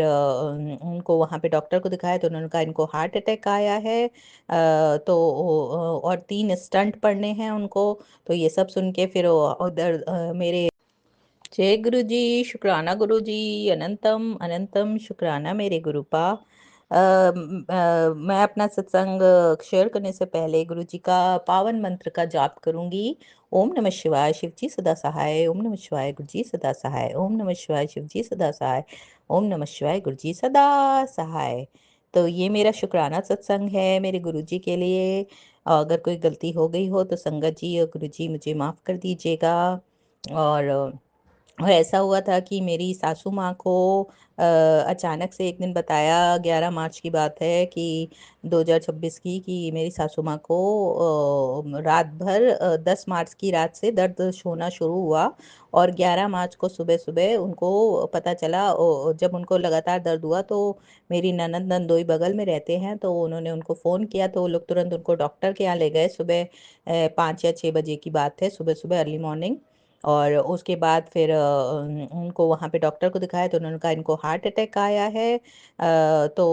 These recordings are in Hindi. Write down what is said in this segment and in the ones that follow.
उनको वहाँ पे डॉक्टर को दिखाया तो उन्होंने कहा इनको हार्ट अटैक आया है। तो और 3 स्टंट पड़ने हैं उनको। तो ये सब सुन के फिर उधर मेरे जय गुरु जी, शुक्राना गुरु जी, अनंतम अनंतम शुक्राना मेरे गुरुपा। मैं अपना सत्संग शेयर करने से पहले गुरु जी का पावन मंत्र का जाप करूंगी। ओम नमः शिवाय, शिव जी सदा सहाय। ओम नमः शिवाय, गुरु जी सदा सहाय। ओम नमः शिवाय, शिव जी सदा सहाय। ओम नमः शिवाय, गुरु जी सदा सहाय। तो ये मेरा शुक्राना सत्संग है मेरे गुरु जी के लिए। अगर कोई गलती हो गई हो तो संगत जी और गुरु जी मुझे माफ़ कर दीजिएगा। और ऐसा हुआ था कि मेरी सासू माँ को अचानक से एक दिन बताया, 11 मार्च की बात है कि 2026 की, कि मेरी सासू माँ को रात भर 10 मार्च की रात से दर्द होना शुरू हुआ। और 11 मार्च को सुबह सुबह उनको पता चला। जब उनको लगातार दर्द हुआ तो मेरी ननद नंदोई बगल में रहते हैं, तो उन्होंने उनको फ़ोन किया तो वो लोग तुरंत उनको डॉक्टर के यहाँ ले गए। सुबह 5 या 6 बजे की बात है, सुबह सुबह अर्ली मॉर्निंग। और उसके बाद फिर उनको वहाँ पे डॉक्टर को दिखाया तो उन्होंने कहा इनको हार्ट अटैक आया है। तो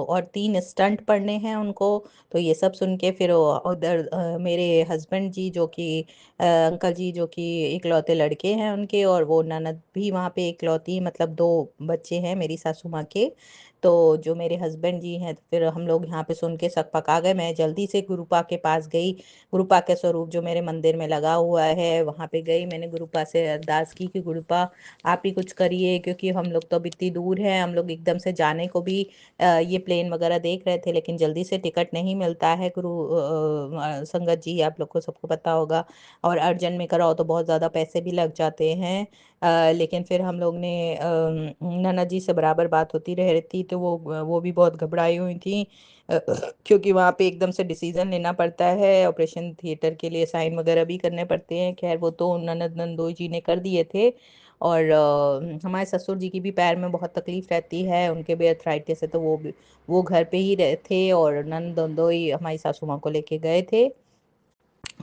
और 3 स्टंट पड़ने हैं उनको। तो ये सब सुन के फिर उधर मेरे हस्बैंड जी जो कि अंकल जी जो कि इकलौते लड़के हैं उनके, और वो ननद भी वहाँ पे इकलौती, मतलब 2 बच्चे हैं मेरी सासू माँ के। तो जो मेरे हस्बैंड जी हैं, तो फिर हम लोग यहाँ पे सुन के सकपका गए। मैं जल्दी से गुरुपा के पास गई। गुरुपा के स्वरूप जो मेरे मंदिर में लगा हुआ है वहाँ पे गई। मैंने गुरुपा से अरदास की कि गुरुपा आप ही कुछ करिए, क्योंकि हम लोग तो अब इतनी दूर हैं। हम लोग एकदम से जाने को भी ये प्लेन वगैरह देख रहे थे, लेकिन जल्दी से टिकट नहीं मिलता है। संगत जी आप लोग को सबको पता होगा। और अर्जेंट में कराओ तो बहुत ज़्यादा पैसे भी लग जाते हैं। लेकिन फिर हम लोग ने नन्ना जी से बराबर बात होती रह रही थी, तो वो भी बहुत घबराई हुई थी। क्योंकि वहाँ पे एकदम से डिसीजन लेना पड़ता है, ऑपरेशन थिएटर के लिए साइन वगैरह भी करने पड़ते हैं। खैर वो तो ननद नंदोई जी ने कर दिए थे। और हमारे ससुर जी की भी पैर में बहुत तकलीफ रहती है, उनके भी अर्थराइटिस है, तो वो घर पे ही रहे थे। और ननद नंदोई हमारी सासू माँ को लेके गए थे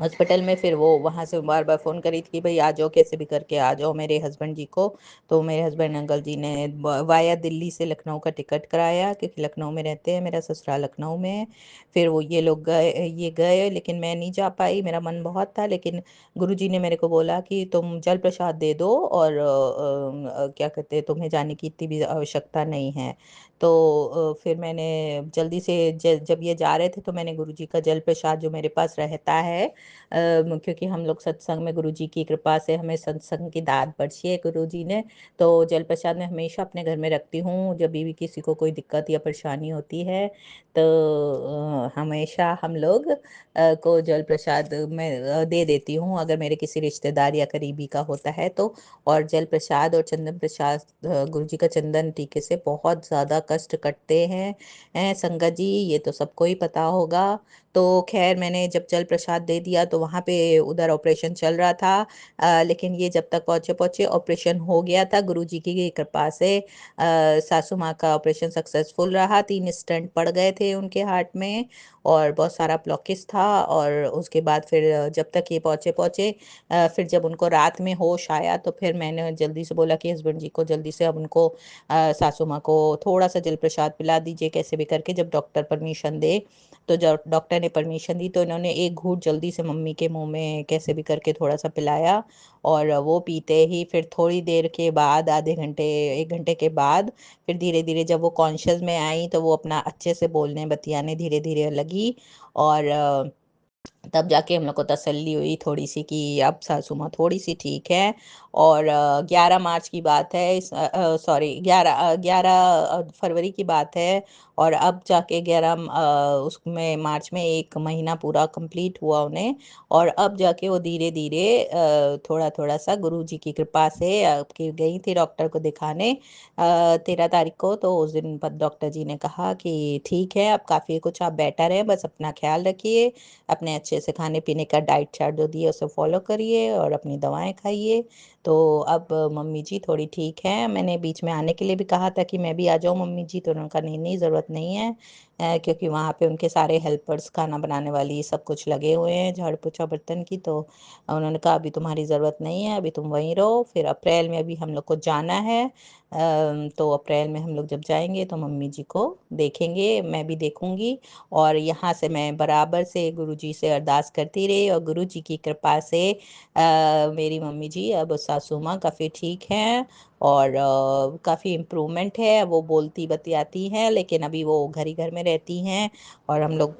हॉस्पिटल में। फिर वो वहाँ से बार बार फ़ोन करी थी कि भाई आ जाओ, कैसे भी करके आ जाओ मेरे हस्बैंड जी को। तो मेरे हस्बैंड अंकल जी ने वाया दिल्ली से लखनऊ का टिकट कराया, क्योंकि लखनऊ में रहते हैं, मेरा ससुराल लखनऊ में है। फिर वो ये गए, लेकिन मैं नहीं जा पाई। मेरा मन बहुत था, लेकिन गुरु जी ने मेरे को बोला कि तुम जल प्रसाद दे दो, और क्या कहते हैं, तुम्हें जाने की इतनी भी आवश्यकता नहीं है। तो फिर मैंने जल्दी से जब ये जा रहे थे तो मैंने गुरु जी का जल प्रसाद जो मेरे पास रहता है, क्योंकि हम लोग सत्संग में गुरु जी की कृपा से हमें सत्संग की दात बख्शी है गुरु जी ने। तो जल प्रसाद मैं हमेशा अपने घर में रखती हूँ। जब भी किसी को कोई दिक्कत या परेशानी होती है तो हमेशा हम लोग को जल प्रसाद मैं दे देती हूँ, अगर मेरे किसी रिश्तेदार या करीबी का होता है तो। और जल प्रसाद और चंदन प्रसाद, गुरु जी का चंदन टीके से बहुत ज़्यादा कष्ट कटते हैं संगत जी, ये तो सबको ही पता होगा। तो खैर मैंने जब जल प्रसाद दे दिया तो वहाँ पे उधर ऑपरेशन चल रहा था। लेकिन ये जब तक पहुँचे पहुँचे ऑपरेशन हो गया था गुरु जी की कृपा से। सासू माँ का ऑपरेशन सक्सेसफुल रहा, 3 स्टेंट पड़ गए थे उनके हार्ट में, और बहुत सारा ब्लॉकेज था। और उसके बाद फिर जब तक ये पहुँचे पहुँचे फिर जब उनको रात में होश आया तो फिर मैंने जल्दी से बोला कि हस्बैंड जी को जल्दी से अब उनको सासू माँ को थोड़ा सा जल प्रसाद पिला दीजिए, कैसे भी करके, जब डॉक्टर परमिशन दे। तो जब डॉक्टर ने परमिशन दी तो इन्होंने एक घूंट जल्दी से मम्मी के मुंह में कैसे भी करके थोड़ा सा पिलाया। और वो पीते ही फिर थोड़ी देर के बाद, आधे घंटे 1 घंटे के बाद, फिर धीरे धीरे जब वो कॉन्शियस में आई तो वो अपना अच्छे से बोलने बतियाने धीरे धीरे लगी। और तब जाके हम लोग को तसल्ली हुई थोड़ी सी कि अब सासू माँ थोड़ी सी ठीक है। और 11 मार्च की बात है, सॉरी 11 फरवरी की बात है। और अब जाके 11 उसमें मार्च में 1 महीना पूरा कंप्लीट हुआ उन्हें। और अब जाके वो धीरे धीरे थोड़ा थोड़ा सा गुरु जी की कृपा से कि गई थी डॉक्टर को दिखाने 13 तारीख को। तो उस दिन पर डॉक्टर जी ने कहा कि ठीक है, अब काफ़ी कुछ आप बेटर है, बस अपना ख्याल रखिए, अपने अच्छे से खाने पीने का डाइट चार्ट जो दिए उसे फॉलो करिए और अपनी दवाएं खाइए। तो अब मम्मी जी थोड़ी ठीक है। मैंने बीच में आने के लिए भी कहा था कि मैं भी आ जाऊँ मम्मी जी, तो उन्होंने कहा नहीं नहीं ज़रूरत नहीं है, क्योंकि वहाँ पे उनके सारे हेल्पर्स खाना बनाने वाली सब कुछ लगे हुए हैं झाड़ू पोछा बर्तन की। तो उन्होंने कहा अभी तुम्हारी ज़रूरत नहीं है, अभी तुम वहीं रहो, फिर अप्रैल में अभी हम लोग को जाना है। तो अप्रैल में हम लोग जब जाएंगे तो मम्मी जी को देखेंगे, मैं भी देखूंगी। और यहाँ से मैं बराबर से गुरु जी से अरदास करती रही, और गुरु जी की कृपा से मेरी मम्मी जी अब सासू माँ काफ़ी ठीक हैं, और काफ़ी इम्प्रूवमेंट है। वो बोलती बतियाती हैं, लेकिन अभी वो घर ही घर में रहती हैं। और हम लोग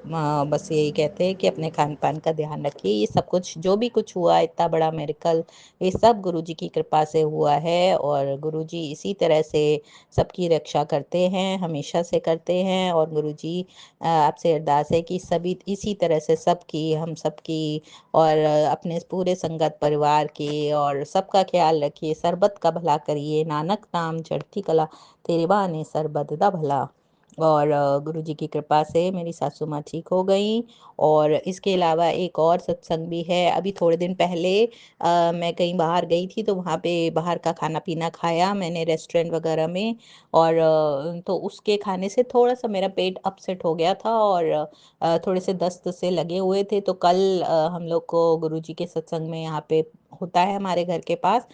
बस यही कहते हैं कि अपने खान पान का ध्यान रखिए। ये सब कुछ जो भी कुछ हुआ, इतना बड़ा मिरेकल, ये सब गुरु जी की कृपा से हुआ है। और गुरु जी इसी तरह से सबकी रक्षा करते हैं, हमेशा से करते हैं। और गुरु जी आपसे अरदास है कि सभी इसी तरह से सबकी, हम सबकी, और अपने पूरे संगत परिवार की और सबका ख्याल रखिए। सरबत का भला करिए, नानक नाम चढ़ती कला, तेरे बहाने सरबत दा भला। और गुरु जी की कृपा से मेरी सासू माँ ठीक हो गई। और इसके अलावा एक और सत्संग भी है। अभी थोड़े दिन पहले मैं कहीं बाहर गई थी, तो वहाँ पे बाहर का खाना पीना खाया मैंने रेस्टोरेंट वगैरह में। और तो उसके खाने से थोड़ा सा मेरा पेट अपसेट हो गया था, और थोड़े से दस्त से लगे हुए थे। तो कल हम लोग को गुरु जी के सत्संग में यहाँ पे होता है हमारे घर के पास,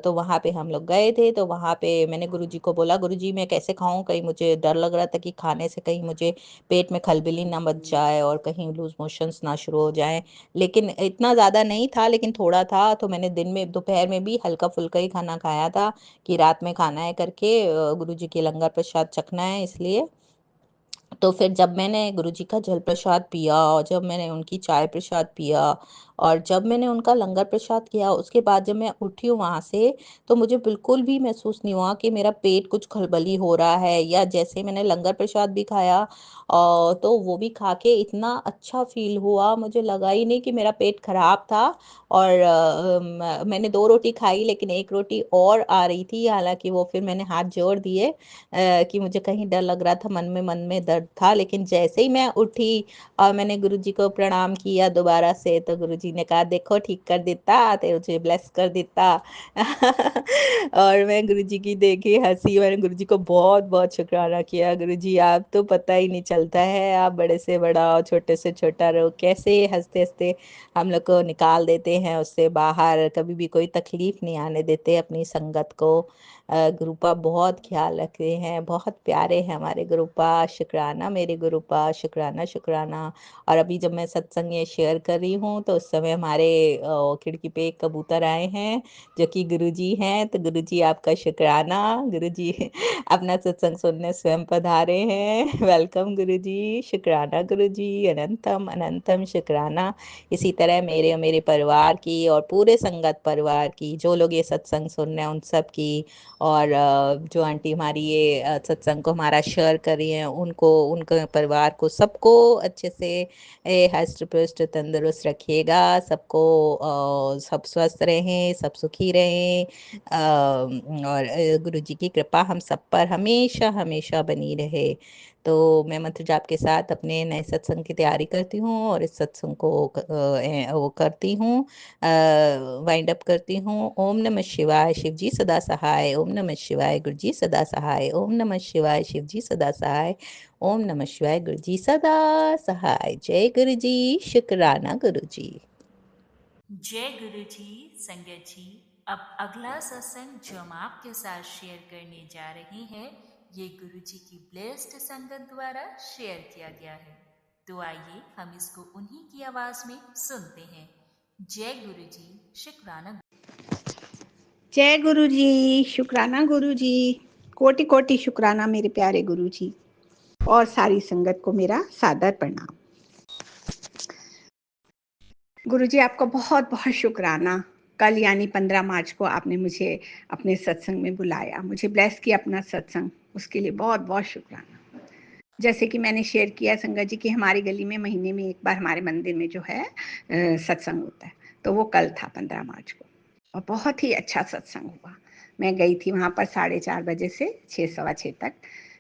तो वहाँ पे हम लोग गए थे। तो वहाँ पे मैंने गुरु जी को बोला, गुरु जी मैं कैसे खाऊं, कहीं मुझे डर लग रहा था कि खाने से कहीं मुझे पेट में खलबली ना मच जाए और कहीं लूज मोशंस ना शुरू हो जाए। लेकिन इतना ज़्यादा नहीं था, लेकिन थोड़ा था। तो मैंने दिन में दोपहर में भी हल्का फुल्का ही खाना खाया था, कि रात में खाना है करके, गुरु जी के लंगर प्रसाद चखना है इसलिए। तो फिर जब मैंने गुरु जी का जल प्रसाद पिया, और जब मैंने उनकी चाय प्रसाद पिया, और जब मैंने उनका लंगर प्रसाद किया, उसके बाद जब मैं उठी हूँ वहाँ से, तो मुझे बिल्कुल भी महसूस नहीं हुआ कि मेरा पेट कुछ खलबली हो रहा है। या जैसे मैंने लंगर प्रसाद भी खाया, तो वो भी खा के इतना अच्छा फील हुआ, मुझे लगा ही नहीं कि मेरा पेट खराब था। और मैंने 2 रोटी खाई, लेकिन एक रोटी और आ रही थी। हालांकि वो फिर मैंने हाथ जोड़ दिए, कि मुझे कहीं डर लग रहा था, मन में दर्द था। लेकिन जैसे ही मैं उठी और मैंने गुरुजी को प्रणाम किया दोबारा से, तो गुरुजी ने कहा देखो ठीक कर देता, ते मुझे ब्लेस कर देता। और मैं गुरुजी की देखी हंसी, मैंने गुरुजी को बहुत बहुत शुक्राना किया। गुरुजी आप तो पता ही नहीं चलता है, आप बड़े से बड़ा और छोटे से छोटा रहो, कैसे हंसते हंसते हम लोग को निकाल देते हैं उससे बाहर, कभी भी कोई तकलीफ नहीं आने देते अपनी संगत को। गुरुपा बहुत ख्याल रखते हैं, बहुत प्यारे हैं हमारे गुरुपा। शुक्राना मेरे गुरुपा, शुक्राना शुक्राना। और अभी जब मैं सत्संग ये शेयर कर रही हूँ, तो उस समय हमारे खिड़की पे एक कबूतर आए हैं, जो कि गुरुजी हैं। तो गुरुजी आपका शुक्राना, गुरुजी अपना सत्संग सुनने स्वयं पधारे हैं। वेलकम गुरुजी, शुक्राना गुरुजी, अनंतम अनंतम शुक्राना। इसी तरह मेरे और मेरे परिवार की, और पूरे संगत परिवार की, जो लोग ये सत्संग सुन रहे हैं उन सब की, और जो आंटी हमारी ये सत्संग को हमारा शेयर कर रही हैं, उनको, उनके परिवार को, सबको अच्छे से हष्ट पुष्ट तंदुरुस्त रखिएगा। सबको सब स्वस्थ रहें, सब सुखी रहें। और गुरु जी की कृपा हम सब पर हमेशा हमेशा बनी रहे। तो मैं मंत्र जाप के साथ अपने नए सत्संग की तैयारी करती हूँ, और इस सत्संग को वो करती हूँ, वाइंड अप करती हूँ। ओम नमः शिवाय, शिव जी सदा सहाय। ओम नमः शिवाय, गुरु जी सदा सहाय। ओम नमः शिवाय, शिव जी सदा सहाय। ओम नमः शिवाय, गुरु जी सदा सहाय। जय गुरु जी, शुक्राना गुरु जी। जय गुरु जी। संगत जी, अब अगला सत्संग जो हम आपके साथ शेयर करने जा रहे हैं, ये गुरु जी की ब्लेस्ड संगत द्वारा शेयर किया गया है। तो आइए हम इसको उन्हीं की आवाज में सुनते हैं। जय गुरु जी, शुक्राना। जय गुरु जी, शुक्राना गुरु जी, कोटि कोटि शुक्राना मेरे प्यारे गुरु जी, और सारी संगत को मेरा सादर प्रणाम। गुरु जी आपका बहुत बहुत शुक्राना। कल यानी 15 मार्च को आपने मुझे अपने सत्संग में बुलाया, मुझे ब्लेस किया अपना सत्संग, उसके लिए बहुत बहुत शुक्राना। जैसे कि मैंने शेयर किया संगत जी कि हमारी गली में महीने में एक बार हमारे मंदिर में जो है सत्संग होता है, तो वो कल था 15 मार्च को, और बहुत ही अच्छा सत्संग हुआ। मैं गई थी वहाँ पर 4:30 बजे से 6, सवा 6 तक।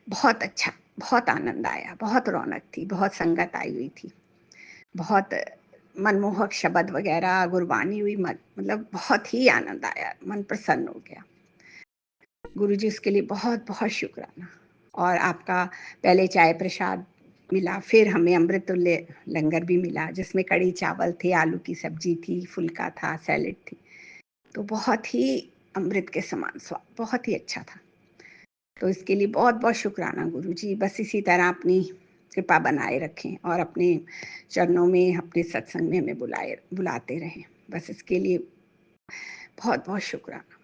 बहुत अच्छा, बहुत आनंद आया, बहुत रौनक थी, बहुत संगत आई हुई थी, बहुत मनमोहक शब्द वगैरह गुरबानी हुई, मतलब बहुत ही आनंद आया, मन प्रसन्न हो गया। गुरुजी उसके लिए बहुत बहुत शुक्राना। और आपका पहले चाय प्रसाद मिला, फिर हमें अमृत तुल्य लंगर भी मिला, जिसमें कड़ी चावल थे, आलू की सब्जी थी, फुल्का था, सैलेड थी, तो बहुत ही अमृत के समान स्वाद, बहुत ही अच्छा था। तो इसके लिए बहुत बहुत शुक्राना गुरुजी। बस इसी तरह अपनी कृपा बनाए रखें और अपने चरणों में, अपने सत्संग में हमें बुलाते रहें। बस इसके लिए बहुत बहुत शुक्राना।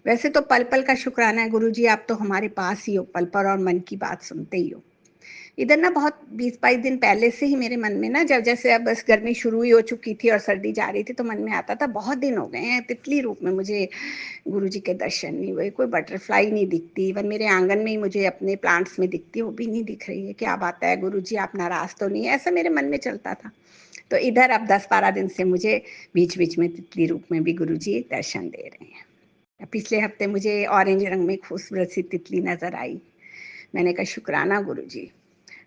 वैसे तो पल पल का शुक्राना है गुरुजी, आप तो हमारे पास ही हो, पल पर और मन की बात सुनते ही हो। इधर ना बहुत 20-22 दिन पहले से ही मेरे मन में ना, जब जैसे अब बस गर्मी शुरू ही हो चुकी थी और सर्दी जा रही थी, तो मन में आता था बहुत दिन हो गए हैं तितली रूप में मुझे गुरुजी के दर्शन नहीं हुए, कोई बटरफ्लाई नहीं दिखती, इवन मेरे आंगन में ही मुझे अपने प्लांट्स में दिखती, वो भी नहीं दिख रही है, क्या बात है गुरुजी, आप नाराज तो नहीं है, ऐसा मेरे मन में चलता था। तो इधर अब 10-12 दिन से मुझे बीच बीच में तितली रूप में भी गुरुजी दर्शन दे रहे हैं। पिछले हफ्ते मुझे ऑरेंज रंग में खूबसूरत सी तितली नजर आई, मैंने कहा शुक्राना गुरुजी।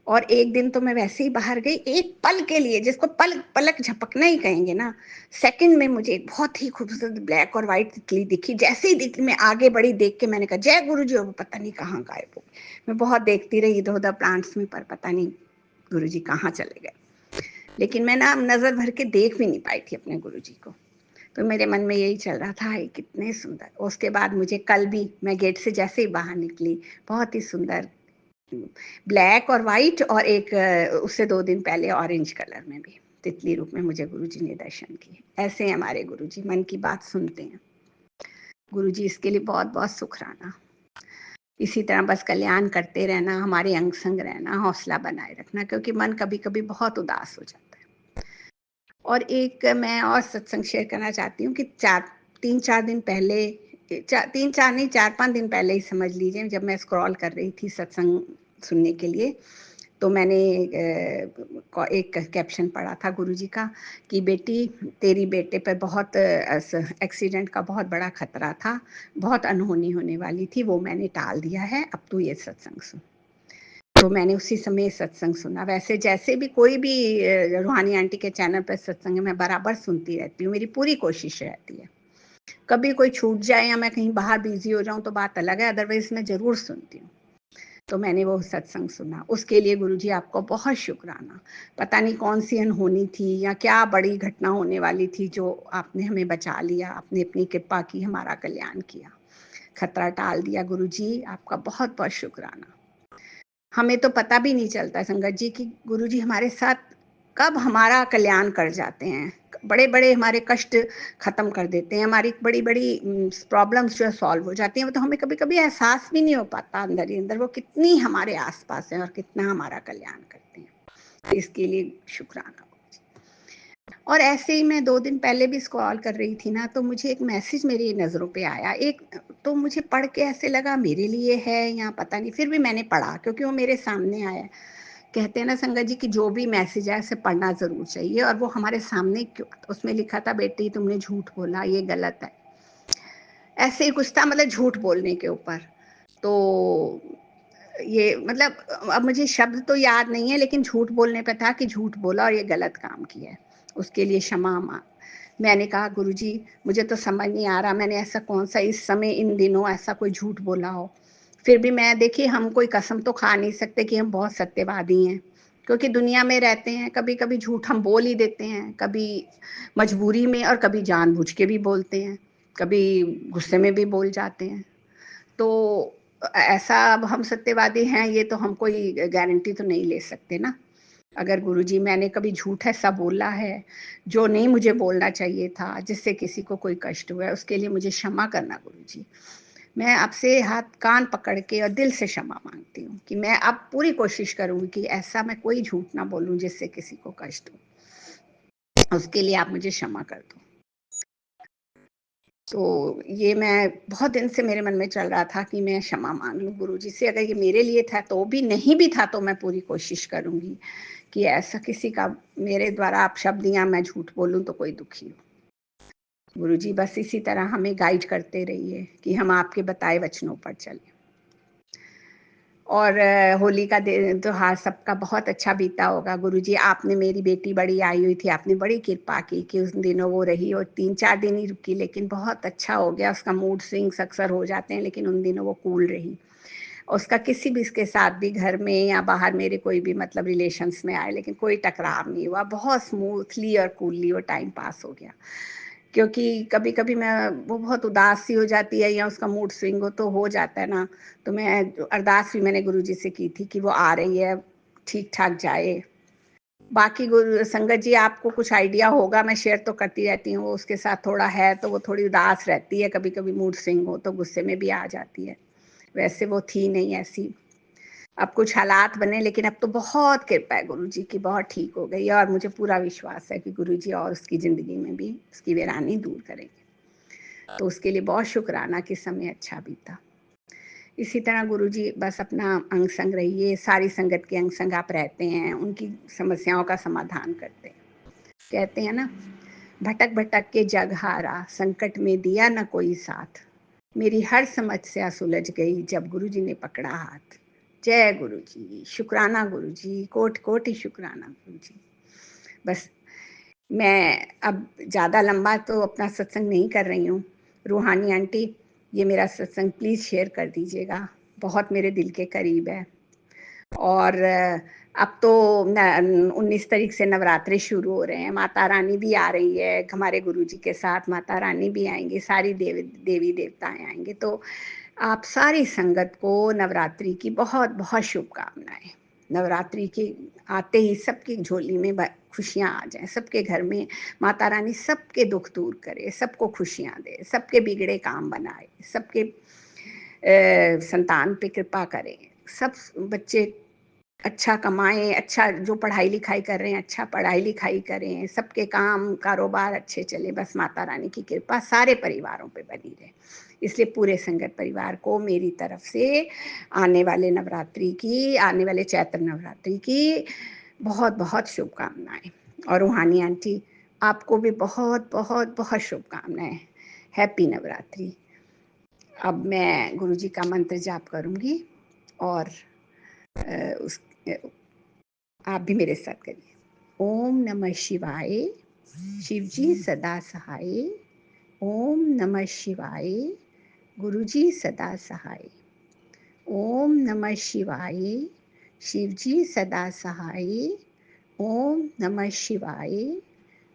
और एक दिन तो मैं वैसे ही बाहर गई, एक पल के लिए, जिसको पलक झपकना ही कहेंगे ना, सेकंड में मुझे एक बहुत ही खूबसूरत ब्लैक और व्हाइट तितली दिखी। जैसे ही दिखी मैं आगे बढ़ी, देख के मैंने कहा जय गुरुजी, और वो पता नहीं कहाँ गायब हो गई। मैं बहुत देखती रही इधर उधर प्लांट्स में, पर पता नहीं गुरुजी कहाँ चले गए। लेकिन मैं ना नजर भर के देख भी नहीं पाई थी अपने गुरुजी को। तो मेरे मन में यही चल रहा था, ये कितने सुंदर। उसके बाद मुझे कल भी मैं गेट से जैसे ही बाहर निकली, बहुत ही सुंदर ब्लैक और वाइट, और एक उससे 2 दिन पहले ऑरेंज कलर में भी तितली रूप में मुझे गुरुजी ने दर्शन किए। ऐसे हमारे गुरुजी मन की बात सुनते हैं। गुरुजी इसके लिए बहुत बहुत शुक्राना। इसी तरह बस कल्याण करते रहना, हमारे अंग संग रहना, हौसला बनाए रखना, क्योंकि मन कभी कभी बहुत उदास हो जाता है। और एक मैं और सत्संग शेयर करना चाहती हूँ कि 3-4 दिन पहले, 3-4 नहीं, 4-5 दिन पहले ही समझ लीजिए, जब मैं स्क्रॉल कर रही थी सत्संग सुनने के लिए, तो मैंने एक कैप्शन पढ़ा था गुरुजी का कि बेटी, तेरी बेटे पर बहुत एक्सीडेंट का बहुत बड़ा खतरा था, बहुत अनहोनी होने वाली थी, वो मैंने टाल दिया है, अब तू ये सत्संग सुन। तो मैंने उसी समय सत्संग सुना। वैसे जैसे भी कोई भी रूहानी आंटी के चैनल पर सत्संग है, मैं बराबर सुनती रहती हूँ, मेरी पूरी कोशिश रहती है। कभी कोई छूट जाए या मैं कहीं बाहर बिजी हो जाऊं तो बात अलग है, अदरवाइज मैं जरूर सुनती हूँ। तो मैंने वो सत्संग सुना, उसके लिए गुरुजी आपको बहुत शुक्राना। पता नहीं कौन सी अनहोनी थी या क्या बड़ी घटना होने वाली थी, जो आपने हमें बचा लिया, आपने अपनी कृपा की, हमारा कल्याण किया, खतरा टाल दिया। गुरुजी आपका बहुत बहुत शुक्राना। हमें तो पता भी नहीं चलता संगत जी कि गुरुजी हमारे साथ कब हमारा कल्याण कर जाते हैं, बड़े बड़े हमारे कष्ट खत्म कर देते हैं, हमारी बड़ी बड़ी प्रॉब्लम्स जो है सॉल्व हो जाती हैं। तो हमें कभी कभी एहसास भी नहीं हो पाता अंदर ही अंदर वो कितनी हमारे आसपास है और कितना हमारा कल्याण करते हैं। इसके लिए शुक्राना। और ऐसे ही मैं 2 दिन पहले भी स्क्रॉल कर रही थी ना, तो मुझे एक मैसेज मेरी नज़रों पे आया, एक तो मुझे पढ़ के ऐसे लगा मेरे लिए है या पता नहीं, फिर भी मैंने पढ़ा क्योंकि वो मेरे सामने आया। कहते हैं ना संगत जी कि जो भी मैसेज है उसे पढ़ना ज़रूर चाहिए, और वो हमारे सामने क्यों, उसमें लिखा था बेटी तुमने झूठ बोला, ये गलत है, ऐसे ही कुछ था, मतलब झूठ बोलने के ऊपर। तो ये मतलब अब मुझे शब्द तो याद नहीं है, लेकिन झूठ बोलने पे था कि झूठ बोला और ये गलत काम किया है, उसके लिए क्षमा मांग। मैंने कहा गुरुजी मुझे तो समझ नहीं आ रहा मैंने ऐसा कौन सा इस समय इन दिनों ऐसा कोई झूठ बोला हो। फिर भी मैं, देखिए हम कोई कसम तो खा नहीं सकते कि हम बहुत सत्यवादी हैं, क्योंकि दुनिया में रहते हैं, कभी कभी झूठ हम बोल ही देते हैं, कभी मजबूरी में और कभी जानबूझ के भी बोलते हैं, कभी गुस्से में भी बोल जाते हैं। तो ऐसा अब हम सत्यवादी हैं ये तो हम कोई गारंटी तो नहीं ले सकते ना। अगर गुरुजी मैंने कभी झूठ ऐसा बोला है जो नहीं मुझे बोलना चाहिए था, जिससे किसी को कोई कष्ट हुआ है, उसके लिए मुझे क्षमा करना गुरुजी। मैं आपसे हाथ कान पकड़ के और दिल से क्षमा मांगती हूँ कि मैं अब पूरी कोशिश करूँगी कि ऐसा मैं कोई झूठ ना बोलूँ जिससे किसी को कष्ट हो, उसके लिए आप मुझे क्षमा कर दो। तो ये मैं बहुत दिन से मेरे मन में चल रहा था कि मैं क्षमा मांग लूँ गुरुजी से, अगर ये मेरे लिए था तो भी, नहीं भी था तो मैं पूरी कोशिश करूँगी कि ऐसा किसी का मेरे द्वारा आप शब्द या मैं झूठ बोलूँ तो कोई दुखी हो। गुरुजी बस इसी तरह हमें गाइड करते रहिए कि हम आपके बताए वचनों पर चलें। और होली का त्योहार सबका बहुत अच्छा बीता होगा। गुरुजी, आपने, मेरी बेटी बड़ी आई हुई थी, आपने बड़ी कृपा की कि उन दिनों वो रही और 3-4 दिन ही रुकी, लेकिन बहुत अच्छा हो गया। उसका मूड स्विंग्स अक्सर हो जाते हैं, लेकिन उन दिनों वो कूल रही। उसका किसी भी इसके साथ भी, घर में या बाहर, मेरे कोई भी मतलब रिलेशंस में आए, लेकिन कोई टकराव नहीं हुआ। बहुत स्मूथली और कूलली वो टाइम पास हो गया। क्योंकि कभी कभी मैं, वो बहुत उदास सी हो जाती है या उसका मूड स्विंग हो जाता है ना, तो मैं अरदास भी मैंने गुरुजी से की थी कि वो आ रही है, ठीक ठाक जाए। बाकी गुरु संगत जी, आपको कुछ आइडिया होगा, मैं शेयर तो करती रहती हूँ, उसके साथ थोड़ा है तो वो थोड़ी उदास रहती है, कभी कभी मूड स्विंग हो तो गुस्से में भी आ जाती है। वैसे वो थी नहीं ऐसी। अब कुछ हालात बने, लेकिन अब तो बहुत कृपा है गुरुजी की, बहुत ठीक हो गई है। और मुझे पूरा विश्वास है कि गुरुजी और उसकी ज़िंदगी में भी उसकी वीरानी दूर करेंगे। तो उसके लिए बहुत शुक्राना कि समय अच्छा बीता। इसी तरह गुरुजी बस अपना अंग संग रहिए, सारी संगत के अंग संग आप रहते हैं, उनकी समस्याओं का समाधान करते हैं। कहते हैं ना, भटक भटक के जग हारा, संकट में दिया न कोई साथ, मेरी हर समस्या सुलझ गई जब गुरुजी ने पकड़ा हाथ। जय गुरुजी, शुक्राना गुरुजी, कोटि कोटि शुक्राना गुरुजी। बस मैं अब ज़्यादा लंबा तो अपना सत्संग नहीं कर रही हूँ। रूहानी आंटी, ये मेरा सत्संग प्लीज़ शेयर कर दीजिएगा, बहुत मेरे दिल के करीब है। और अब तो 19 तारीख से नवरात्रि शुरू हो रहे हैं, माता रानी भी आ रही है हमारे गुरुजी के साथ, माता रानी भी आएंगी, सारी देवी देवताएं आएंगे। तो आप सारी संगत को नवरात्रि की बहुत बहुत शुभकामनाएं। नवरात्रि के आते ही सबकी झोली में खुशियाँ आ जाएं, सबके घर में माता रानी सबके दुख दूर करे, सबको खुशियाँ दे, सबके बिगड़े काम बनाए, सबके संतान पे कृपा करे, सब बच्चे अच्छा कमाएं, अच्छा जो पढ़ाई लिखाई कर रहे हैं अच्छा पढ़ाई लिखाई करें, सबके काम कारोबार अच्छे चले। बस माता रानी की कृपा सारे परिवारों पे बनी रहे। इसलिए पूरे संगत परिवार को मेरी तरफ से आने वाले नवरात्रि की, आने वाले चैत्र नवरात्रि की बहुत बहुत शुभकामनाएं। और रूहानी आंटी, आपको भी बहुत बहुत बहुत शुभकामनाएं। हैप्पी नवरात्रि। अब मैं गुरुजी का मंत्र जाप करूंगी और उस आप भी मेरे साथ करिए। ओम नमः शिवाय, शिवजी सदा सहाय। ओम नमः शिवाय, गुरुजी सदा सहाय। ओम नमः शिवाय, शिवजी सदा सहाय। ओम नमः शिवाय,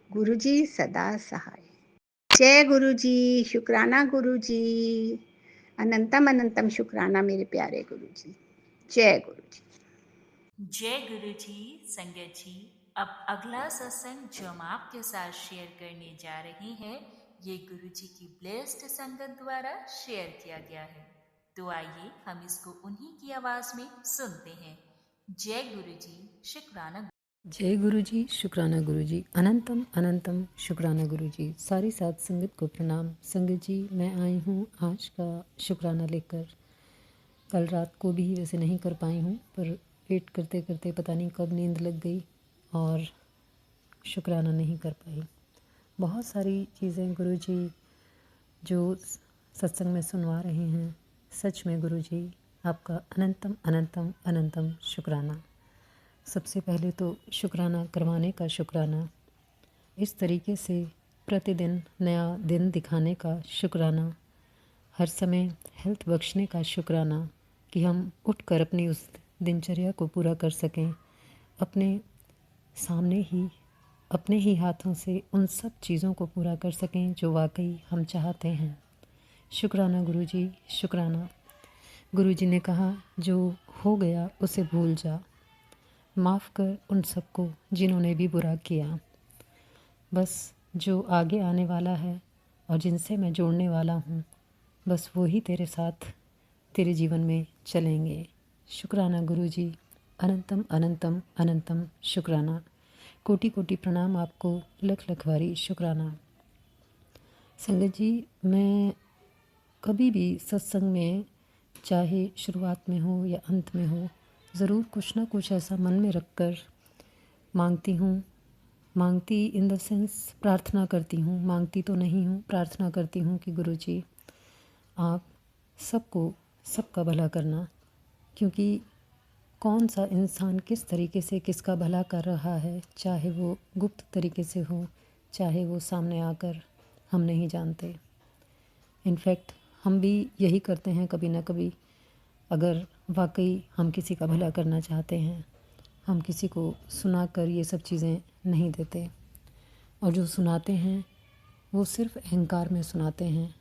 गुरुजी सदा सहाय। जय गुरुजी, शुक्राना गुरुजी, अनंतम अनंतम शुक्राना मेरे प्यारे गुरुजी। जय गुरुजी। जय गुरु जी। संगत जी, अब अगला सत्संग जो हम आपके साथ शेयर करने जा रहे हैं, ये गुरु जी की ब्लेस्ड संगत द्वारा शेयर किया गया है। तो आइए हम इसको उन्हीं की आवाज में सुनते हैं। जय गुरु जी, शुक्राना। जय गुरु जी, शुक्राना गुरु जी, अनंतम अनंतम शुक्राना गुरु जी। सारी साथ संगत को प्रणाम। संगत जी, मैं आई हूँ आज का शुक्राना लेकर। कल रात को भी वैसे नहीं कर पाई हूँ, पर वेट करते करते पता नहीं कब नींद लग गई और शुक्राना नहीं कर पाई। बहुत सारी चीज़ें गुरु जी जो सत्संग में सुनवा रहे हैं, सच में गुरु जी आपका अनंतम अनंतम अनंतम शुक्राना। सबसे पहले तो शुक्राना करवाने का शुक्राना, इस तरीके से प्रतिदिन नया दिन दिखाने का शुक्राना, हर समय हेल्थ बख्शने का शुक्राना कि हम उठकर अपनी उस दिनचर्या को पूरा कर सकें, अपने सामने ही अपने ही हाथों से उन सब चीज़ों को पूरा कर सकें जो वाकई हम चाहते हैं। शुक्राना गुरुजी, शुक्राना। गुरुजी ने कहा जो हो गया उसे भूल जा, माफ़ कर उन सबको जिन्होंने भी बुरा किया। बस जो आगे आने वाला है और जिनसे मैं जोड़ने वाला हूँ, बस वो ही तेरे साथ तेरे जीवन में चलेंगे। शुक्राना गुरुजी, अनंतम अनंतम अनंतम शुक्राना। कोटि कोटि प्रणाम आपको, लख लख वारी शुक्राना। संगत जी, मैं कभी भी सत्संग में, चाहे शुरुआत में हो या अंत में हो, ज़रूर कुछ ना कुछ ऐसा मन में रख कर मांगती हूँ। मांगती इन द सेंस प्रार्थना करती हूँ, मांगती तो नहीं हूँ, प्रार्थना करती हूँ कि गुरुजी आप सबको सबका भला करना, क्योंकि कौन सा इंसान किस तरीके से किसका भला कर रहा है, चाहे वो गुप्त तरीके से हो, चाहे वो सामने आकर, हम नहीं जानते। इनफैक्ट हम भी यही करते हैं कभी ना कभी। अगर वाकई हम किसी का भला करना चाहते हैं, हम किसी को सुनाकर ये सब चीज़ें नहीं देते, और जो सुनाते हैं वो सिर्फ अहंकार में सुनाते हैं,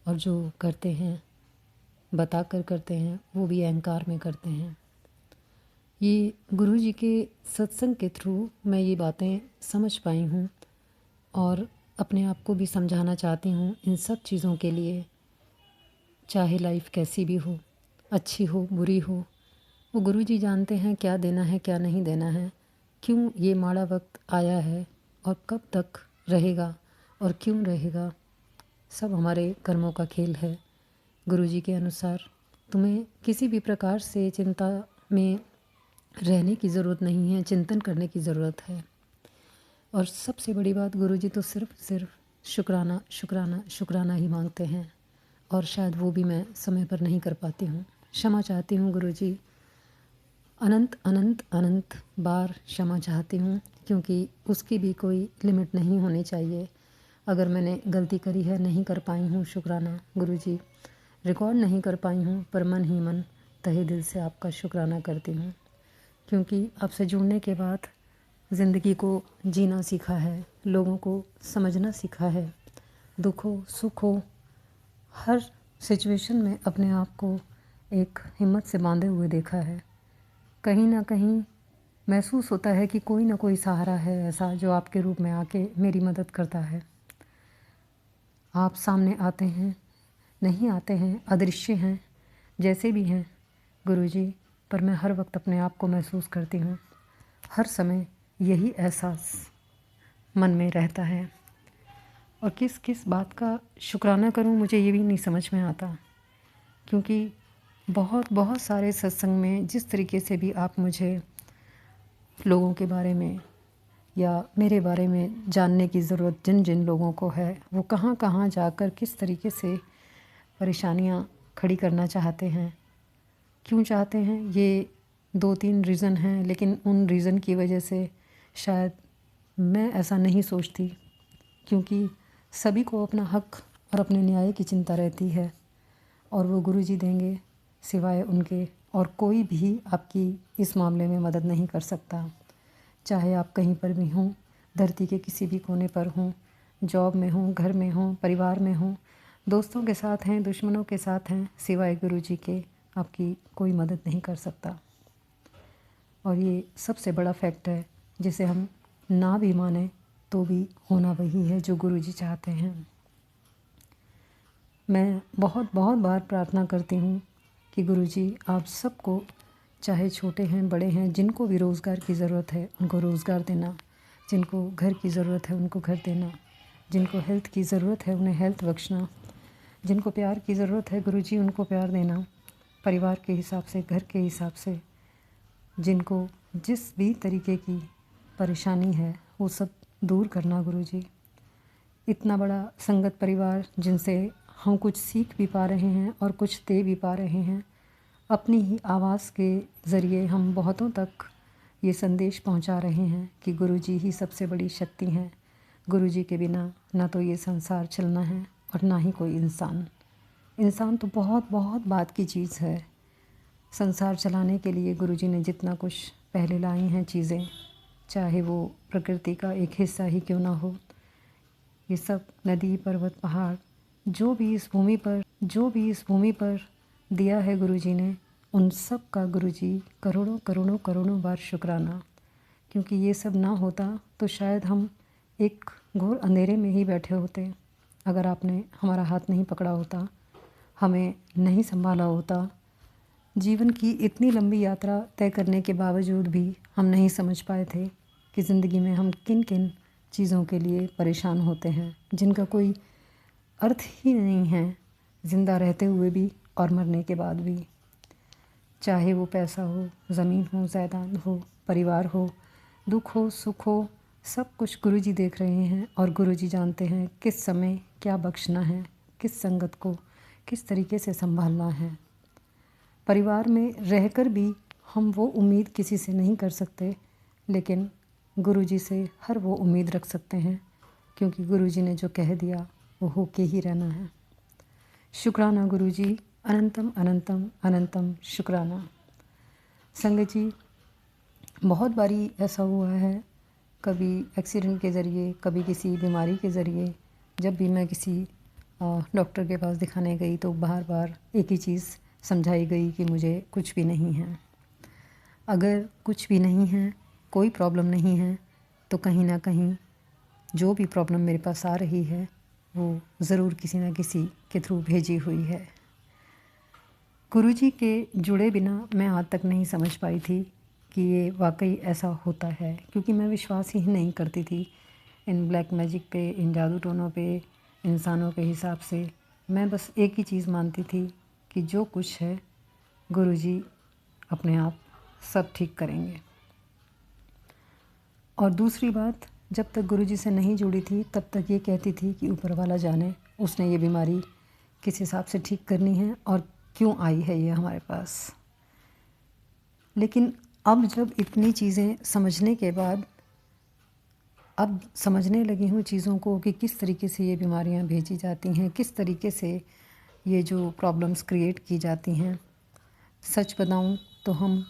और जो करते हैं बता कर करते हैं वो भी अहंकार में करते हैं। ये गुरु जी के सत्संग के थ्रू मैं ये बातें समझ पाई हूँ, और अपने आप को भी समझाना चाहती हूँ इन सब चीज़ों के लिए। चाहे लाइफ कैसी भी हो, अच्छी हो बुरी हो, वो गुरु जी जानते हैं क्या देना है क्या नहीं देना है, क्यों ये माड़ा वक्त आया है और कब तक रहेगा और क्यों रहेगा। सब हमारे कर्मों का खेल है। गुरु जी के अनुसार तुम्हें किसी भी प्रकार से चिंता में रहने की ज़रूरत नहीं है, चिंतन करने की ज़रूरत है। और सबसे बड़ी बात, गुरु जी तो सिर्फ शुक्राना शुक्राना शुक्राना ही मांगते हैं, और शायद वो भी मैं समय पर नहीं कर पाती हूँ। क्षमा चाहती हूँ गुरु जी, अनंत अनंत अनंत बार क्षमा चाहती हूँ, क्योंकि उसकी भी कोई लिमिट नहीं होनी चाहिए। अगर मैंने गलती करी है, नहीं कर पाई हूँ शुक्राना गुरु जी, रिकॉर्ड नहीं कर पाई हूँ, पर मन ही मन तहे दिल से आपका शुक्राना करती हूँ। क्योंकि आपसे जुड़ने के बाद ज़िंदगी को जीना सीखा है, लोगों को समझना सीखा है, दुख हो सुख हो, हर सिचुएशन में अपने आप को एक हिम्मत से बांधे हुए देखा है। कहीं ना कहीं महसूस होता है कि कोई ना कोई सहारा है ऐसा जो आपके रूप में आके मेरी मदद करता है। आप सामने आते हैं, नहीं आते हैं, अदृश्य हैं, जैसे भी हैं गुरुजी, पर मैं हर वक्त अपने आप को महसूस करती हूँ। हर समय यही एहसास मन में रहता है, और किस किस बात का शुक्राना करूँ मुझे ये भी नहीं समझ में आता। क्योंकि बहुत बहुत सारे सत्संग में जिस तरीके से भी आप मुझे लोगों के बारे में या मेरे बारे में जानने की ज़रूरत जिन जिन लोगों को है, वो कहाँ कहाँ जाकर किस तरीके से परेशानियाँ खड़ी करना चाहते हैं, क्यों चाहते हैं, ये 2-3 रीज़न हैं। लेकिन उन रीज़न की वजह से शायद मैं ऐसा नहीं सोचती, क्योंकि सभी को अपना हक और अपने न्याय की चिंता रहती है, और वो गुरुजी देंगे, सिवाय उनके और कोई भी आपकी इस मामले में मदद नहीं कर सकता। चाहे आप कहीं पर भी हों, धरती के किसी भी कोने पर हों, जॉब में हों, घर में हों, परिवार में हों, दोस्तों के साथ हैं, दुश्मनों के साथ हैं, सिवाय गुरुजी के आपकी कोई मदद नहीं कर सकता। और ये सबसे बड़ा फैक्ट है, जिसे हम ना भी माने तो भी होना वही है जो गुरुजी चाहते हैं। मैं बहुत बहुत बार प्रार्थना करती हूँ कि गुरुजी आप सबको, चाहे छोटे हैं बड़े हैं, जिनको भी रोज़गार की ज़रूरत है उनको रोज़गार देना, जिनको घर की ज़रूरत है उनको घर देना, जिनको हेल्थ की ज़रूरत है उन्हें हेल्थ बख्शना, जिनको प्यार की ज़रूरत है गुरुजी उनको प्यार देना, परिवार के हिसाब से, घर के हिसाब से, जिनको जिस भी तरीके की परेशानी है वो सब दूर करना गुरुजी। इतना बड़ा संगत परिवार जिनसे हम कुछ सीख भी पा रहे हैं और कुछ दे भी पा रहे हैं, अपनी ही आवाज़ के ज़रिए हम बहुतों तक ये संदेश पहुंचा रहे हैं कि गुरुजी ही सबसे बड़ी शक्ति हैं। गुरुजी के बिना ना तो ये संसार चलना है और ना ही कोई इंसान। इंसान तो बहुत बहुत बात की चीज़ है। संसार चलाने के लिए गुरुजी ने जितना कुछ पहले लाई हैं चीज़ें, चाहे वो प्रकृति का एक हिस्सा ही क्यों ना हो, ये सब नदी पर्वत पहाड़ जो भी इस भूमि पर दिया है गुरुजी ने, उन सब का गुरुजी करोड़ों करोड़ों करोड़ों बार शुक्राना। क्योंकि ये सब ना होता तो शायद हम एक घोर अंधेरे में ही बैठे होते। अगर आपने हमारा हाथ नहीं पकड़ा होता, हमें नहीं संभाला होता, जीवन की इतनी लंबी यात्रा तय करने के बावजूद भी हम नहीं समझ पाए थे कि ज़िंदगी में हम किन किन चीज़ों के लिए परेशान होते हैं, जिनका कोई अर्थ ही नहीं है, ज़िंदा रहते हुए भी और मरने के बाद भी। चाहे वो पैसा हो, ज़मीन हो, जायदाद हो, परिवार हो, दुख हो सुख हो, सब कुछ गुरुजी देख रहे हैं, और गुरुजी जानते हैं किस समय क्या बख्शना है, किस संगत को किस तरीके से संभालना है। परिवार में रहकर भी हम वो उम्मीद किसी से नहीं कर सकते, लेकिन गुरुजी से हर वो उम्मीद रख सकते हैं, क्योंकि गुरुजी ने जो कह दिया वो होके ही रहना है। शुक्राना गुरुजी, अनंतम अनंतम अनंतम शुक्राना। संगत जी, बहुत बारी ऐसा हुआ है, कभी एक्सीडेंट के ज़रिए, कभी किसी बीमारी के ज़रिए, जब भी मैं किसी डॉक्टर के पास दिखाने गई तो बार बार एक ही चीज़ समझाई गई कि मुझे कुछ भी नहीं है। अगर कुछ भी नहीं है, कोई प्रॉब्लम नहीं है, तो कहीं ना कहीं जो भी प्रॉब्लम मेरे पास आ रही है वो ज़रूर किसी न किसी के थ्रू भेजी हुई है। गुरुजी के जुड़े बिना मैं आज तक नहीं समझ पाई थी कि ये वाकई ऐसा होता है, क्योंकि मैं विश्वास ही नहीं करती थी इन ब्लैक मैजिक पे, इन जादू टोनों पे, इंसानों के हिसाब से। मैं बस एक ही चीज़ मानती थी कि जो कुछ है गुरुजी अपने आप सब ठीक करेंगे। और दूसरी बात, जब तक गुरुजी से नहीं जुड़ी थी तब तक ये कहती थी कि ऊपर वाला जाने उसने ये बीमारी किस हिसाब से ठीक करनी है और क्यों आई है ये हमारे पास। लेकिन अब जब इतनी चीज़ें समझने के बाद अब समझने लगी हूँ चीज़ों को कि किस तरीके से ये बीमारियाँ भेजी जाती हैं, किस तरीके से ये जो प्रॉब्लम्स क्रिएट की जाती हैं। सच बताऊँ तो हम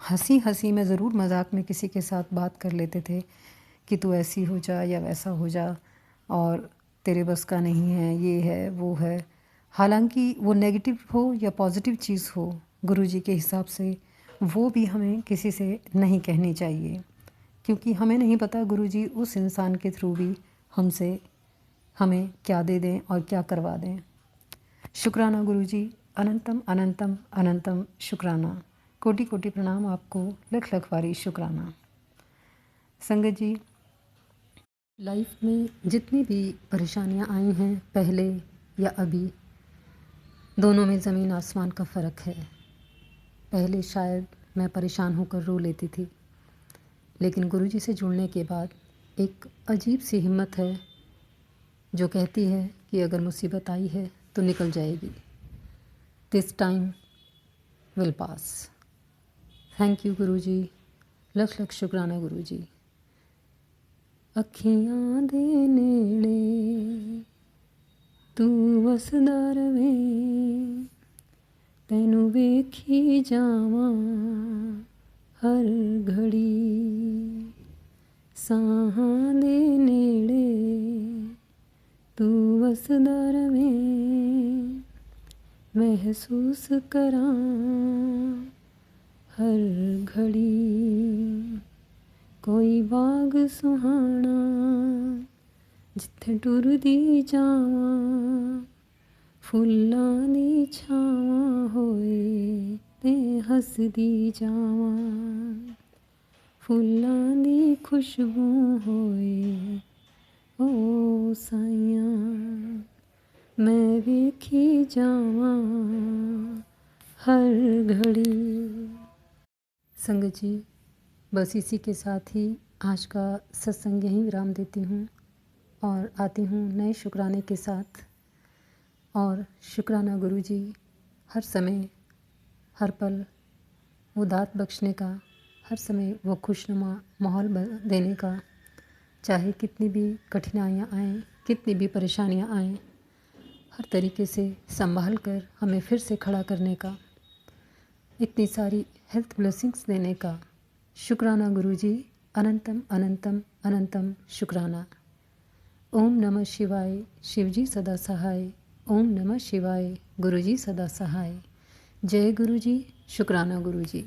हंसी हंसी में, ज़रूर मजाक में किसी के साथ बात कर लेते थे कि तू ऐसी हो जा या वैसा हो जा और तेरे बस का नहीं है, ये है वो है। हालांकि वो नेगेटिव हो या पॉजिटिव चीज़ हो, गुरुजी के हिसाब से वो भी हमें किसी से नहीं कहनी चाहिए, क्योंकि हमें नहीं पता गुरुजी उस इंसान के थ्रू भी हमसे हमें क्या दे दें और क्या करवा दें। शुक्राना गुरुजी, अनंतम अनंतम अनंतम शुक्राना। कोटि कोटि प्रणाम आपको, लख लख वारी शुक्राना। संगत जी, लाइफ में जितनी भी परेशानियां आई हैं, पहले या अभी, दोनों में ज़मीन आसमान का फ़र्क है। पहले शायद मैं परेशान होकर रो लेती थी, लेकिन गुरुजी से जुड़ने के बाद एक अजीब सी हिम्मत है जो कहती है कि अगर मुसीबत आई है तो निकल जाएगी। This time will pass. Thank you Guruji, lakh lakh शुक्राना गुरुजी। अखियां दे नेड़े तू वसदा रवे, तैनू वेखी जावां हर घड़ी। साहां दे नेड़े तू वसदा रवे, महसूस करां हर घड़ी। कोई बाग सुहाना जिथे टुरदी जावां, फुल्लां दी छावां होए ते हसदी जावां। फुल्लां दी खुशबू होए ओ साइयां, मैं वेखी जावां हर घड़ी। संगत जी, बस इसी के साथ ही आज का सत्संग यहीं विराम देती हूँ और आती हूँ नए शुक्राने के साथ। और शुक्राना गुरुजी हर समय, हर पल वो दात बख्शने का, हर समय वो खुशनुमा माहौल देने का, चाहे कितनी भी कठिनाइयाँ आएँ, कितनी भी परेशानियाँ आएँ, हर तरीके से संभाल कर हमें फिर से खड़ा करने का, इतनी सारी हेल्थ ब्लेसिंग्स देने का। शुक्राना गुरुजी, अनंतम अनंतम अनंतम शुक्राना। ओम नमः शिवाय, शिवजी सदा सहाय। ओम नमः शिवाय, गुरुजी सदा सहाय। जय गुरुजी, शुक्राना गुरुजी।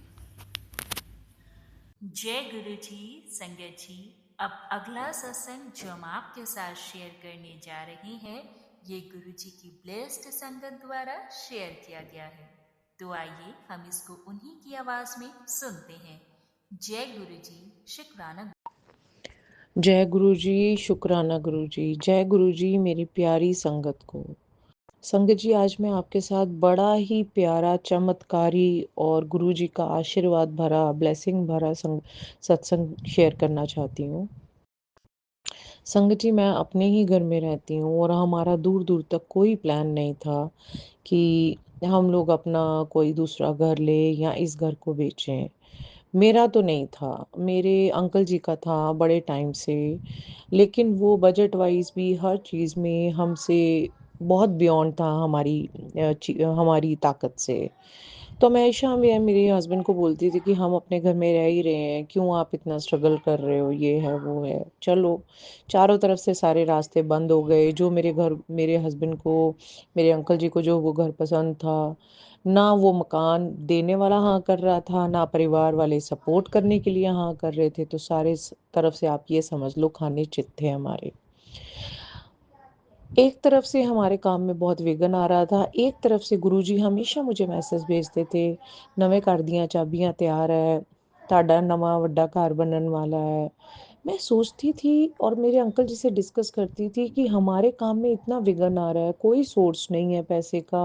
जय गुरु जी। संगत जी, अब अगला सत्संग जो हम आपके साथ शेयर करने जा रहे हैं, ये गुरु जी की ब्लेस्ड संगत द्वारा शेयर किया गया है। तो आइए हम इसको उन्हीं की आवाज में सुनते हैं। जय गुरु जी, शुक्राना। जय गुरु जी, शुक्राना गुरु जी। जय गुरु जी मेरी प्यारी संगत को। संगत जी, आज मैं आपके साथ बड़ा ही प्यारा, चमत्कारी और गुरु जी का आशीर्वाद भरा, ब्लेसिंग भरा सत्संग शेयर करना चाहती हूँ। संगत जी, मैं अपने ही घर में रहती हूँ और हमारा दूर दूर तक कोई प्लान नहीं था कि हम लोग अपना कोई दूसरा घर ले या इस घर को बेचें। मेरा तो नहीं था, मेरे अंकल जी का था बड़े टाइम से, लेकिन वो बजट वाइज़ भी हर चीज़ में हमसे बहुत बियॉन्ड था हमारी ताकत से। तो हमेशा मैं मेरे हस्बैंड को बोलती थी कि हम अपने घर में रह ही रहे हैं, क्यों आप इतना स्ट्रगल कर रहे हो, ये है, वो है। चलो, चारों तरफ से सारे रास्ते बंद हो गए, जो मेरे हस्बैंड को, मेरे अंकल जी को जो वो घर पसंद था, ना वो मकान देने वाला हाँ कर रहा था, ना परिवार वाले सपोर्ट करने के लिए हाँ कर रहे थे, तो सारे तरफ से आप ये समझ लो खाने चित थे हमारे। एक तरफ से हमारे काम में बहुत विघ्न आ रहा था, एक तरफ से गुरुजी हमेशा मुझे मैसेज भेजते थे, नਵੇਂ घर ਦੀਆਂ ਚਾਬੀਆਂ ਤਿਆਰ है, ਤੁਹਾਡਾ ਨਵਾਂ ਵੱਡਾ घर बनने वाला है। मैं सोचती थी और मेरे अंकल जी से डिस्कस करती थी कि हमारे काम में इतना विघ्न आ रहा है, कोई सोर्स नहीं है पैसे का,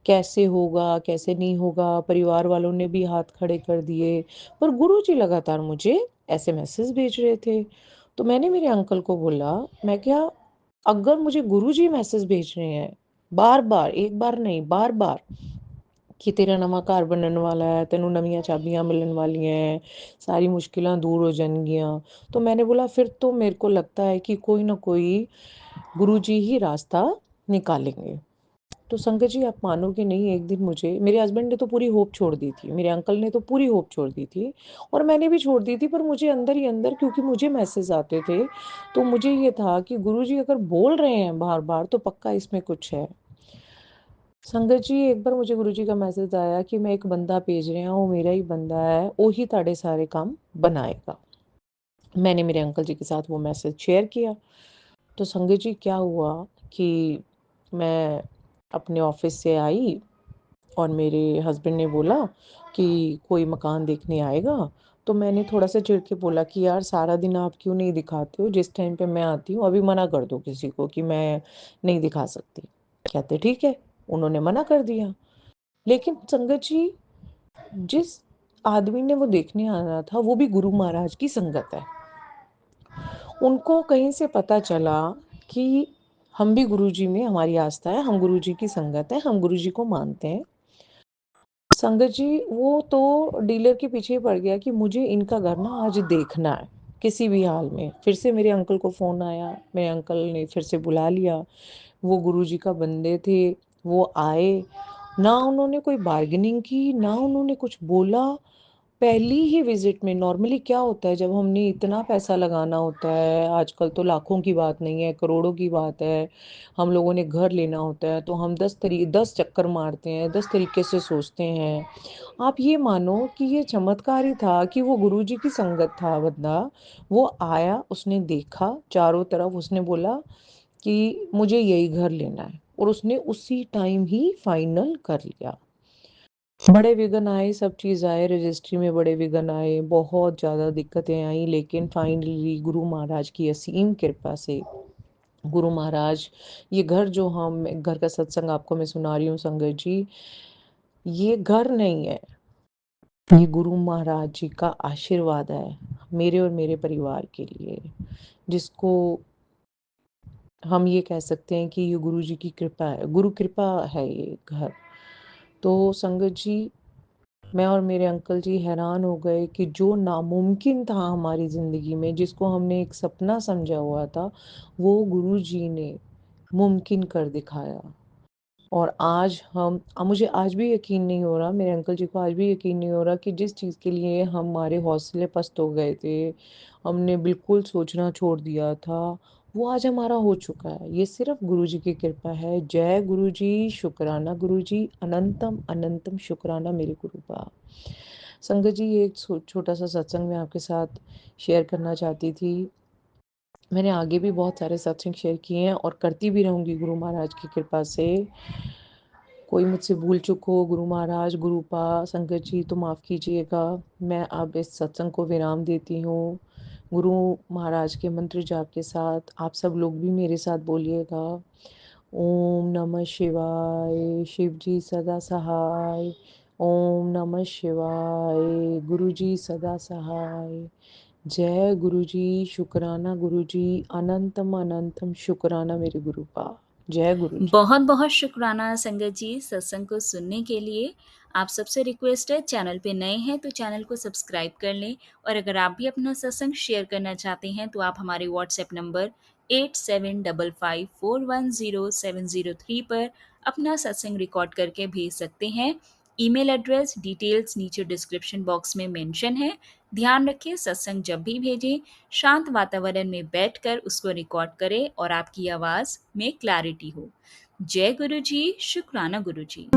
कैसे होगा, कैसे नहीं होगा, परिवार वालों ने भी हाथ खड़े कर दिए, पर गुरुजी लगातार मुझे ऐसे मैसेज भेज रहे थे। तो मैंने मेरे अंकल को बोला, मैं क्या, अगर मुझे गुरुजी मैसेज भेज रहे हैं बार बार, एक बार नहीं बार बार, कि तेरा नवा घर बनने वाला है, तेनू नवीं चाबियां मिलने वाली हैं, सारी मुश्किलां दूर हो जाएंगियां, तो मैंने बोला फिर तो मेरे को लगता है कि कोई ना कोई गुरुजी ही रास्ता निकालेंगे। तो संगत जी आप मानोगे नहीं, एक दिन मुझे, मेरे हस्बैंड ने तो पूरी होप छोड़ दी थी, मेरे अंकल ने तो पूरी होप छोड़ दी थी, और मैंने भी छोड़ दी थी, पर मुझे अंदर ही अंदर, क्योंकि मुझे मैसेज आते थे, तो मुझे ये था कि गुरुजी अगर बोल रहे हैं बार बार तो पक्का इसमें कुछ है। संगत जी एक बार मुझे गुरुजी का मैसेज आया कि मैं एक बंदा भेज रहा हूँ, वो मेरा ही बंदा है, वो ही ताड़े सारे काम बनाएगा। मैंने मेरे अंकल जी के साथ वो मैसेज शेयर किया। तो संगत जी क्या हुआ कि मैं अपने ऑफिस से आई और मेरे हस्बैंड ने बोला कि कोई मकान देखने आएगा। तो मैंने थोड़ा सा चिढ़ के बोला कि यार सारा दिन आप क्यों नहीं दिखाते हो, जिस टाइम पे मैं आती हूँ अभी मना कर दो किसी को कि मैं नहीं दिखा सकती। कहते ठीक है, उन्होंने मना कर दिया। लेकिन संगत जी, जिस आदमी ने वो देखने आना था वो भी गुरु महाराज की संगत है। उनको कहीं से पता चला कि हम भी गुरुजी में हमारी आस्था है, हम गुरुजी की संगत है, हम गुरुजी को मानते हैं। संगत जी वो तो डीलर के पीछे पड़ गया कि मुझे इनका घर ना आज देखना है किसी भी हाल में। फिर से मेरे अंकल को फ़ोन आया, मेरे अंकल ने फिर से बुला लिया, वो गुरुजी का बंदे थे, वो आए, ना उन्होंने कोई बार्गेनिंग की, ना उन्होंने कुछ बोला। पहली ही विजिट में, नॉर्मली क्या होता है जब हमने इतना पैसा लगाना होता है, आजकल तो लाखों की बात नहीं है, करोड़ों की बात है, हम लोगों ने घर लेना होता है, तो हम 10 चक्कर मारते हैं, 10 तरीके से सोचते हैं। आप ये मानो कि ये चमत्कार ही था कि वो गुरुजी की संगत था बंदा। वो आया, उसने देखा चारों तरफ, उसने बोला कि मुझे यही घर लेना है, और उसने उसी टाइम ही फाइनल कर लिया। बड़े विघ्न आए, सब चीज़ आए, रजिस्ट्री में बड़े विघ्न आए, बहुत ज़्यादा दिक्कतें आई, लेकिन फाइनली गुरु महाराज की असीम कृपा से, गुरु महाराज, ये घर जो हम घर का सत्संग आपको मैं सुना रही हूँ संगत जी, ये घर नहीं है, ये गुरु महाराज जी का आशीर्वाद है मेरे और मेरे परिवार के लिए, जिसको हम ये कह सकते हैं कि ये गुरु जी की कृपा है, गुरु कृपा है ये घर। तो संगत जी, मैं और मेरे अंकल जी हैरान हो गए कि जो नामुमकिन था हमारी ज़िंदगी में, जिसको हमने एक सपना समझा हुआ था, वो गुरु जी ने मुमकिन कर दिखाया। और आज मुझे आज भी यकीन नहीं हो रहा, मेरे अंकल जी को आज भी यकीन नहीं हो रहा कि जिस चीज़ के लिए हमारे हौसले पस्त हो गए थे, हमने बिल्कुल सोचना छोड़ दिया था, वो आज हमारा हो चुका है। ये सिर्फ गुरु जी की कृपा है। जय गुरु जी, शुक्राना गुरु जी, अनंतम अनंतम शुक्राना मेरे गुरु बा। संगत जी, ये एक छोटा सा सत्संग मैं आपके साथ शेयर करना चाहती थी। मैंने आगे भी बहुत सारे सत्संग शेयर किए हैं और करती भी रहूँगी गुरु महाराज की कृपा से। कोई मुझसे भूल चूक हो, गुरु महाराज, गुरुपा, संगत जी तो माफ़ कीजिएगा। मैं अब इस सत्संग को विराम देती हूँ। गुरु महाराज के मंत्र जाप के साथ आप सब लोग भी मेरे साथ बोलिएगा। ओम नमः शिवाय, शिव जी सदा सहाय। ओम नमः शिवाय, गुरु जी सदा सहाय। जय गुरु जी, शुक्राना गुरु जी, अनंतम अनंतम शुक्राना मेरे गुरुपा। जय गुरु जी। बहुत बहुत शुक्राना संगत जी सत्संग को सुनने के लिए। आप सबसे रिक्वेस्ट है, चैनल पे नए हैं तो चैनल को सब्सक्राइब कर लें, और अगर आप भी अपना सत्संग शेयर करना चाहते हैं तो आप हमारे व्हाट्सएप नंबर 8755410703 पर अपना सत्संग रिकॉर्ड करके भेज सकते हैं। ईमेल एड्रेस डिटेल्स नीचे डिस्क्रिप्शन बॉक्स में मेंशन है। ध्यान रखें, सत्संग जब भी भेजें शांत वातावरण में बैठकर उसको रिकॉर्ड करें और आपकी आवाज़ में क्लैरिटी हो। जय गुरु जी, शुक्राना गुरु जी।